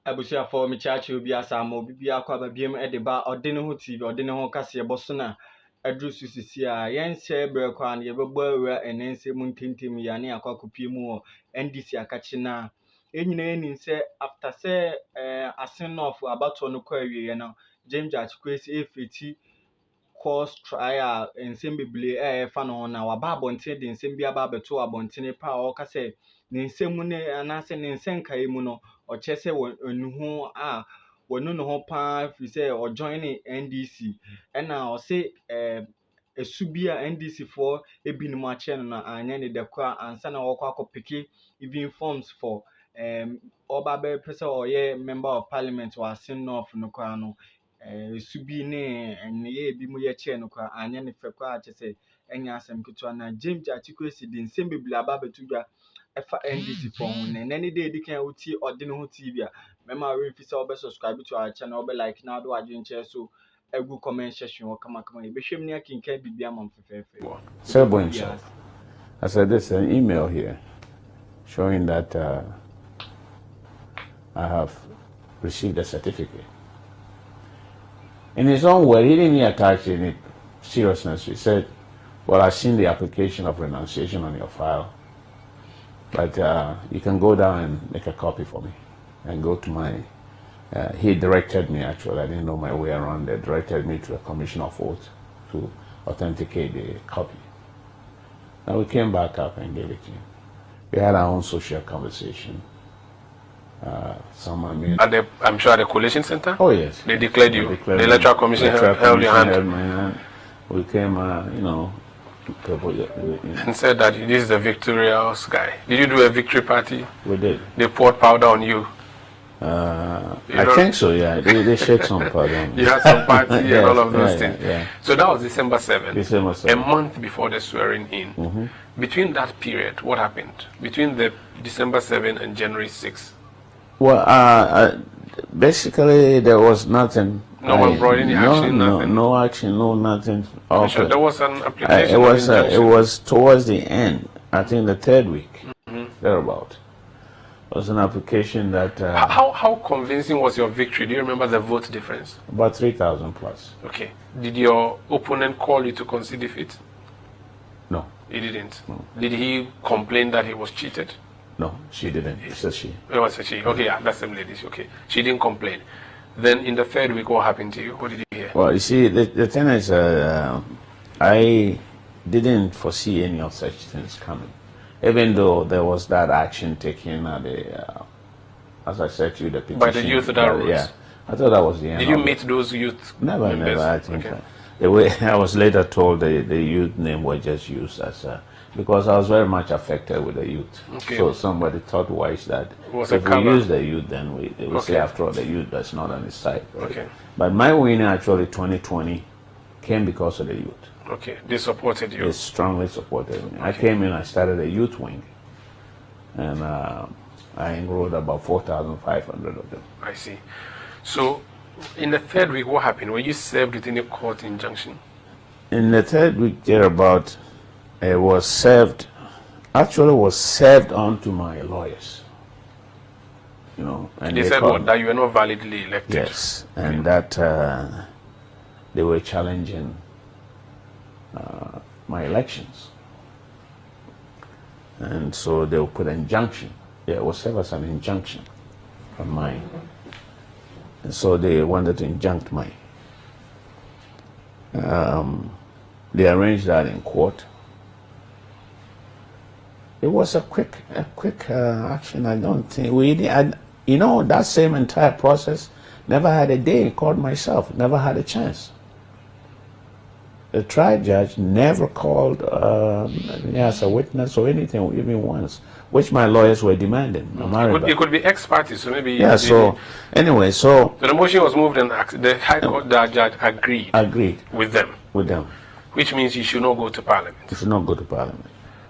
Abusia for me chachi obi asamo bibi akwa ba biem e de ba odene ho TV odene ho kase boso na adru susisi a yen share bre kwa na ye bebo awura enense mu ntentem ya ne akwa kopie mu NDC akachi na enyina eni se after say asin of abato no kwa awie na Gyakye Quayson efeti course trial ensem beble fa no na waba abonten de ensem bia ba beto abonten pa o ka se ne ensem ne anase ne nsenkae mu no o chese onuhu a wonu no ho pa fi se o join NDC na o se esubia NDC for ebinim a che no na anya ne dekwa ansa na wokwa akopiki even forms for oba be pese oye member of parliament was sin off no kwa no subi ne ye bi mu ye che no kwa anya ne fe kwa chese enya asem kitwa na Gyakye Quayson din nsem bebli aba betudwa efa NDC for ne nani de edikan uti odene ho TV a mema we fi se obe subscribe to our channel obe like na do adwen che so egu comment section kama ye behwem ne akinka bibia mam fefefe Sir himself. I said there's an email here showing that I have received a certificate. In his own word, he didn't attach any seriousness. He said, well, I've seen the application of renunciation on your file, but you can go down and make a copy for me and go to my, he directed me actually, I didn't know my way around there, directed me to the Commission of Oath to authenticate the copy. Now we came back up and gave it to him. We had our own social conversation. I'm sure at the Coalition Center? Oh, yes. They declared you. The Electoral Commission held your hand. Held my hand. We came, you know, and said that this is the victorious guy. Did you do a victory party? We did. They poured powder on you. I think so, yeah. They shed some powder on me. You had some party and yes, all of those things. Yeah. So that was December 7th. December 7th. A month before the swearing in. Between that period, what happened? Between the December 7th and January 6th? Well, basically there was nothing. No one brought any action, nothing? No action, no nothing. Sure, there was an application. It was towards the end, I think the third week, thereabout. It was an application that... How convincing was your victory? Do you remember the vote difference? About 3,000 plus. Okay. Did your opponent call you to concede defeat? No. He didn't? No. Did he complain that he was cheated? No, she didn't. It's a she. It was a she. Okay, yeah, that's the lady. Okay. She didn't complain. Then in the third week, what happened to you? What did you hear? Well, you see, the thing is, I didn't foresee any of such things coming. Even though there was that action taken at the, as I said to you, the petition. By the youth that rose? Yeah. I thought that was the end. Did you meet those youth Never, members? never. I think okay. The way I was later told the youth name were just used as because I was very much affected with the youth. Okay. So somebody thought wise that if we use the youth, then they will say after all the youth that's not on his side. Right? Okay. But my winning actually 2020 came because of the youth. Okay, they supported you. They strongly supported me. Okay. I came in, I started a youth wing, and I enrolled about 4,500 of them. I see. So, in the third week, what happened? Were you served with any court injunction? In the third week, thereabout, it was served. Actually, was served on to my lawyers. You know, and they said what? That you were not validly elected. Yes, and that they were challenging my elections, and so they will put an injunction. Yeah, it was served as an injunction on mine, and so they wanted to injunct mine. They arranged that in court. It was a quick action. I don't think you know, that same entire process. Never had a day in court myself. Never had a chance. The trial judge never called me as a witness or anything, even once, which my lawyers were demanding. It could be ex parte, so maybe. Yeah. So anyway, so the motion was moved, and the High Court judge agreed. Agreed with them. With them. Which means you should not go to Parliament. You should not go to Parliament.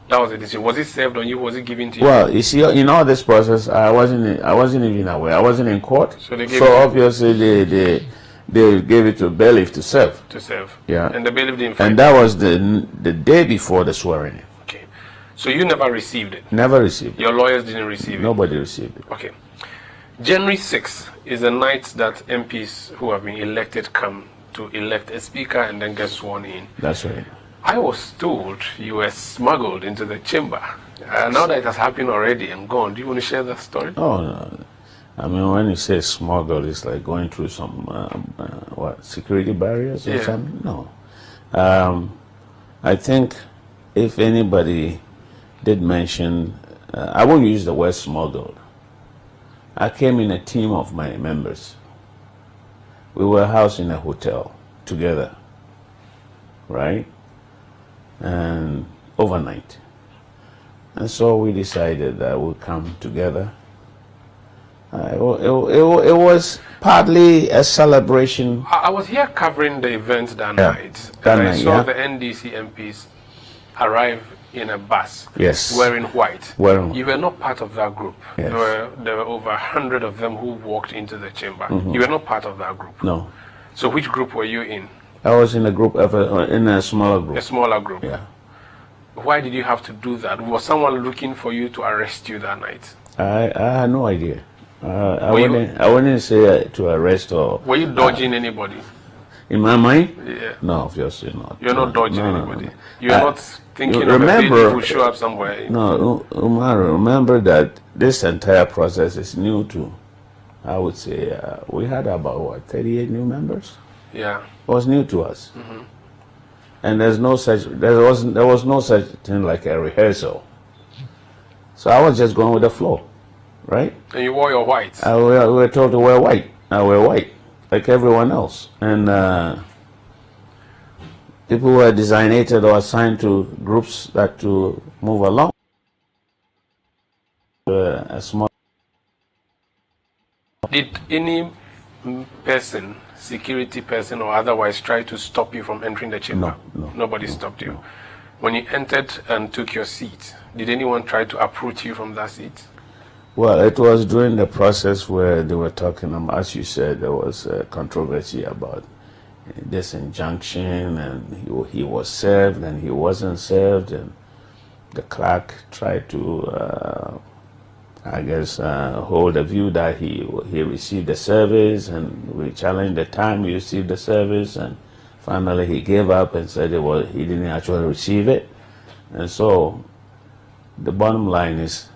That was the decision. Was it served on you? Was it given to you? Well, you see, in all this process, I wasn't even aware. I wasn't in court. So obviously, they gave it to bailiff to serve. To serve. Yeah. And the bailiff didn't find And that was the day before the swearing in. Okay. So you never received it? Never received it. Your lawyers didn't receive it? Nobody received it. Okay. January 6th is the night that MPs who have been elected come to elect a speaker and then get sworn in. That's right. I was told you were smuggled into the chamber. Now that it has happened already and gone, do you want to share that story? Oh, no. I mean, when you say smuggled, it's like going through some, security barriers or something? No. I think if anybody did mention, I won't use the word smuggled. I came in a team of my members. We were housed in a hotel together, right? And overnight. And so we decided that we'll come together. It was partly a celebration. I was here covering the event that night. And I saw the NDC MPs arrive in a bus, wearing white. You were not part of that group. Yes. There were over 100 of them who walked into the chamber. You were not part of that group. No. So which group were you in? I was in a group, in a smaller group. A smaller group? Yeah. Why did you have to do that? Was someone looking for you to arrest you that night? I had no idea. I wouldn't say to arrest or... Were you dodging anybody? In my mind? Yeah. No, obviously not. You're not dodging anybody? No. You're not thinking of remember, a lady who show up somewhere? No, Umar, remember that this entire process is new to, I would say, we had about, 38 new members? Yeah. It was new to us. And there was no such thing like a rehearsal. So I was just going with the flow, right? And you wore your whites? We were told to wear white. I wear white, like everyone else. And people were designated or assigned to groups that to move along. A small. Did any person, security person or otherwise, try to stop you from entering the chamber? No. Nobody stopped you. When you entered and took your seat, did anyone try to uproot you from that seat? Well, it was during the process where they were talking, as you said, there was a controversy about this injunction, and he was served and he wasn't served, and the clerk tried to, hold the view that he received the service, and we challenged the time he received the service, and finally he gave up and said he didn't actually receive it. And so the bottom line is